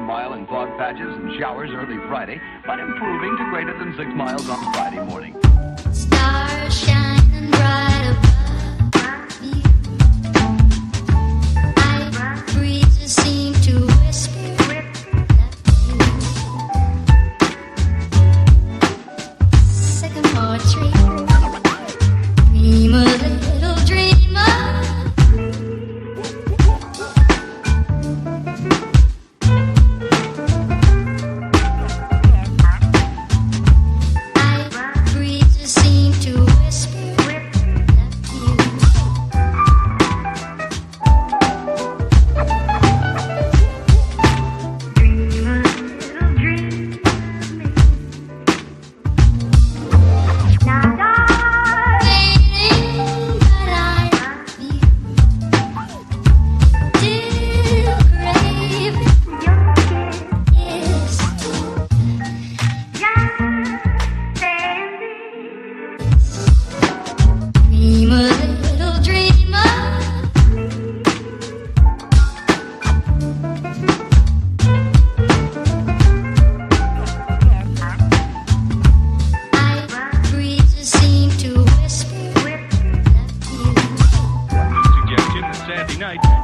1 mile in fog patches and showers early Friday, but improving to greater than 6 miles on Friday morning. Stars shining bright above you. Night breezes seem to whisper that you. Sycamore tree, dream a little dreamer.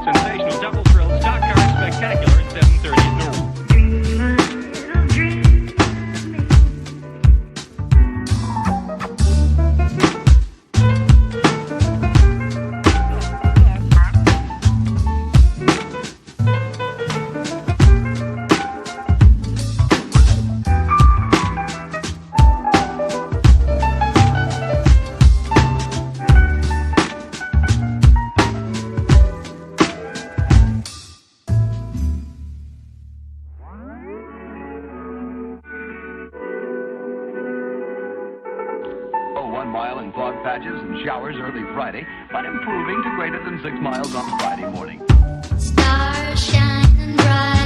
Sensational double thrill stock car spectacular at 7:30 at noon. Oh, 1 mile in fog patches and showers early Friday, but improving to greater than 6 miles on Friday morning. Stars shining bright.